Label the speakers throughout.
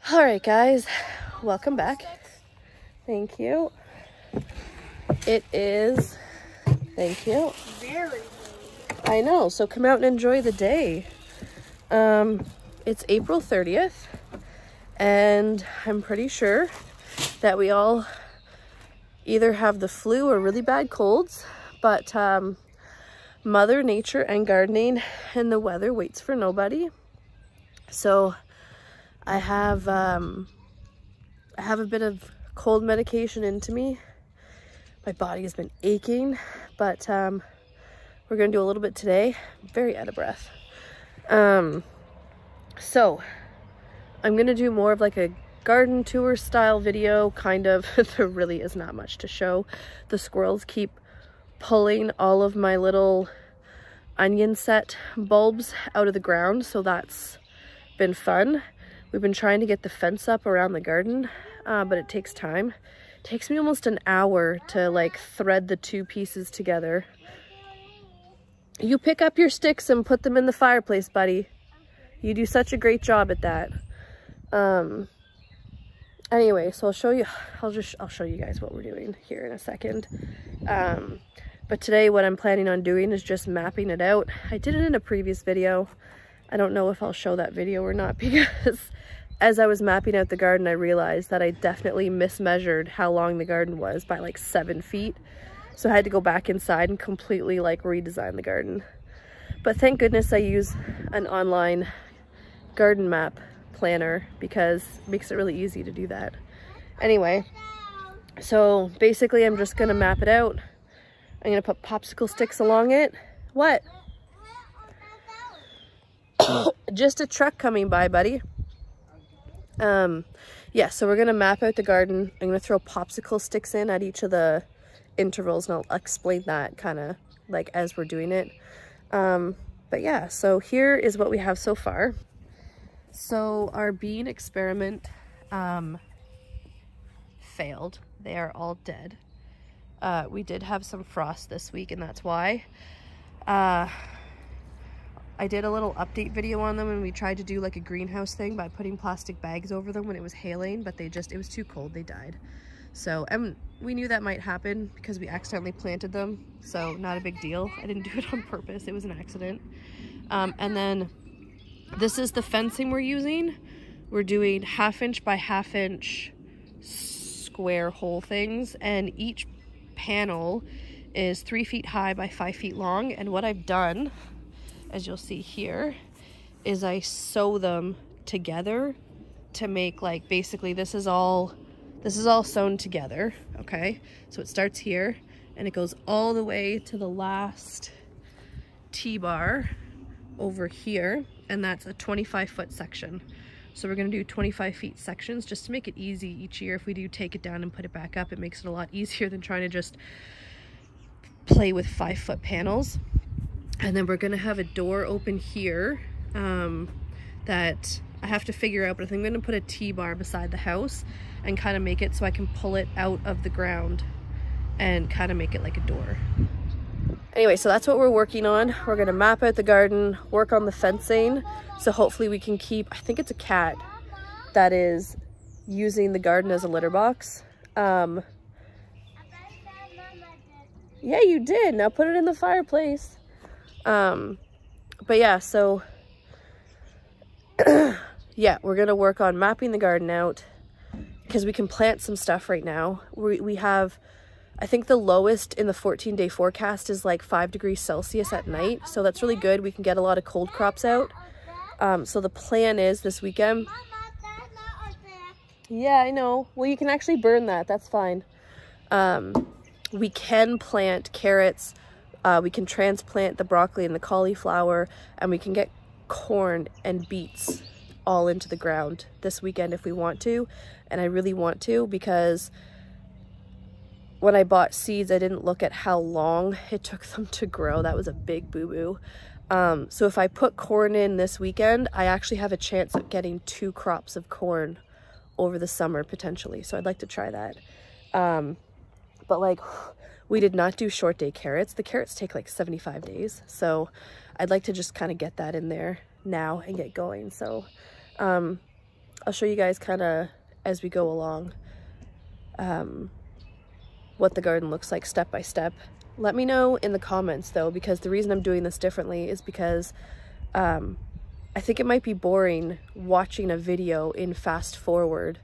Speaker 1: All right, guys, welcome back. Thank you. It is, thank you.
Speaker 2: Very.
Speaker 1: I know, so come out and enjoy the day. It's April 30th, and I'm pretty sure that we all either have the flu or really bad colds, but Mother Nature and gardening and the weather waits for nobody. So I have a bit of cold medication into me. My body has been aching, but we're gonna do a little bit today. I'm very out of breath. So I'm gonna do more of like a garden tour style video, kind of. There really is not much to show. The squirrels keep pulling all of my little onion set bulbs out of the ground, so that's been fun. We've been trying to get the fence up around the garden, but it takes time. It takes me almost an hour to like thread the two pieces together. You pick up your sticks and put them in the fireplace, buddy. You do such a great job at that. Anyway, so I'll show you guys what we're doing here in a second. But today what I'm planning on doing is just mapping it out. I did it in a previous video. I don't know if I'll show that video or not, because as I was mapping out the garden, I realized that I definitely mismeasured how long the garden was by like 7 feet. So I had to go back inside and completely like redesign the garden. But thank goodness I use an online garden map planner, because it makes it really easy to do that. Anyway, so basically I'm just gonna map it out. I'm gonna put popsicle sticks along it. What? Just a truck coming by, buddy. Yeah, so we're gonna map out the garden. I'm gonna throw popsicle sticks in at each of the intervals, and I'll explain that kind of like as we're doing it. But yeah, so here is what we have so far. So our bean experiment failed. They are all dead. We did have some frost this week, and that's why. I did a little update video on them, and we tried to do like a greenhouse thing by putting plastic bags over them when it was hailing, but it was too cold, they died. So, and we knew that might happen because we accidentally planted them, so not a big deal. I didn't do it on purpose, it was an accident. And then this is the fencing we're using. We're doing 1/2 inch by 1/2 inch square hole things, and each panel is 3 feet high by 5 feet long. And what I've done, as you'll see here, is I sew them together to make like, basically this is all sewn together. Okay, so it starts here and it goes all the way to the last T-bar over here, and that's a 25-foot section. So we're going to do 25 feet sections just to make it easy each year. If we do take it down and put it back up, it makes it a lot easier than trying to just play with 5-foot panels. And then we're going to have a door open here that I have to figure out, but I think I'm going to put a T-bar beside the house and kind of make it so I can pull it out of the ground and kind of make it like a door. Anyway, so that's what we're working on. We're going to map out the garden, work on the fencing, so hopefully we can keep, I think it's a cat that is using the garden as a litter box. Yeah, you did. Now put it in the fireplace. But yeah, so yeah, we're gonna work on mapping the garden out, because we can plant some stuff right now. We have, I think the lowest in the 14-day forecast is like 5 degrees Celsius at night, so that's really good. We can get a lot of cold crops out. So the plan is this weekend. Yeah, I know. Well, you can actually burn that. That's fine. We can plant carrots. We can transplant the broccoli and the cauliflower, and we can get corn and beets all into the ground this weekend if we want to. And I really want to, because when I bought seeds, I didn't look at how long it took them to grow. That was a big boo-boo. So if I put corn in this weekend, I actually have a chance of getting 2 crops of corn over the summer potentially. So I'd like to try that. But like, we did not do short day carrots. The carrots take like 75 days. So I'd like to just kind of get that in there now and get going. So I'll show you guys kind of as we go along what the garden looks like step by step. Let me know in the comments though, because the reason I'm doing this differently is because I think it might be boring watching a video in fast forward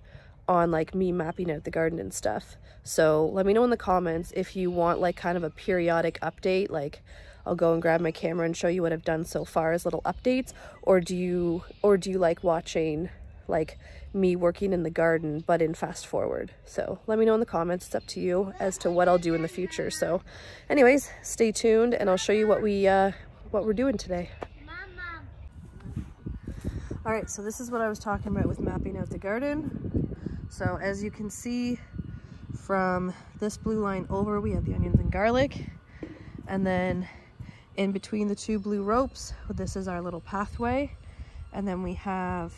Speaker 1: on like me mapping out the garden and stuff. So let me know in the comments if you want like kind of a periodic update, like I'll go and grab my camera and show you what I've done so far as little updates, or do you like watching like me working in the garden but in fast forward? So let me know in the comments. It's up to you as to what I'll do in the future. So anyways, stay tuned and I'll show you what we're doing today. All right, so this is what I was talking about with mapping out the garden. So as you can see from this blue line over, we have the onions and garlic, and then in between the two blue ropes, this is our little pathway, and then we have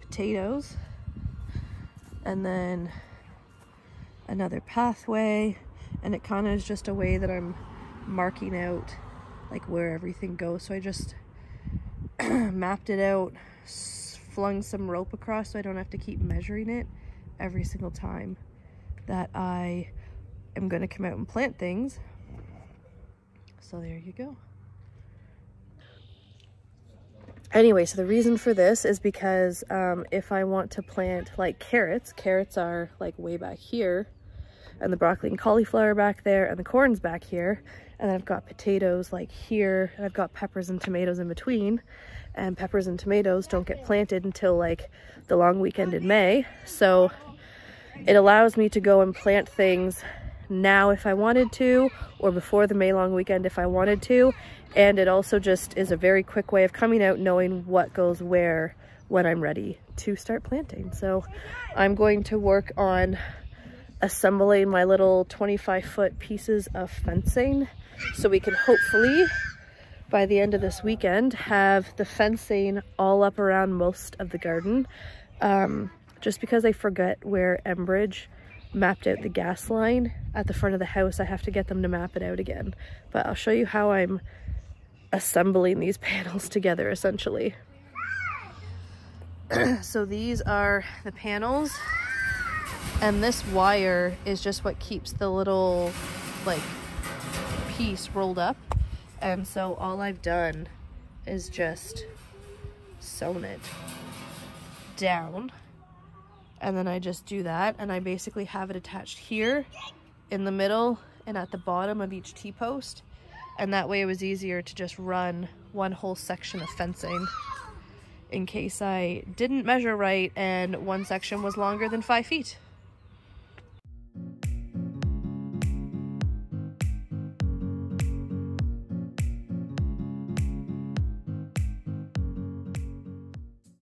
Speaker 1: potatoes, and then another pathway, and it kind of is just a way that I'm marking out like where everything goes. So I just mapped it out, flung some rope across so I don't have to keep measuring it every single time that I am going to come out and plant things. So there you go. Anyway, so the reason for this is because if I want to plant like carrots are like way back here, and the broccoli and cauliflower back there, and the corn's back here, and then I've got potatoes like here, and I've got peppers and tomatoes in between, and peppers and tomatoes don't get planted until like the long weekend in May. So it allows me to go and plant things now if I wanted to, or before the May long weekend if I wanted to. And it also just is a very quick way of coming out, knowing what goes where when I'm ready to start planting. So I'm going to work on assembling my little 25-foot pieces of fencing so we can hopefully by the end of this weekend have the fencing all up around most of the garden. Just because I forget where Enbridge mapped out the gas line at the front of the house, I have to get them to map it out again. But I'll show you how I'm assembling these panels together essentially. So these are the panels, and this wire is just what keeps the little like piece rolled up. And so all I've done is just sewn it down, and then I just do that, and I basically have it attached here in the middle and at the bottom of each T-post, and that way it was easier to just run one whole section of fencing in case I didn't measure right and one section was longer than 5 feet.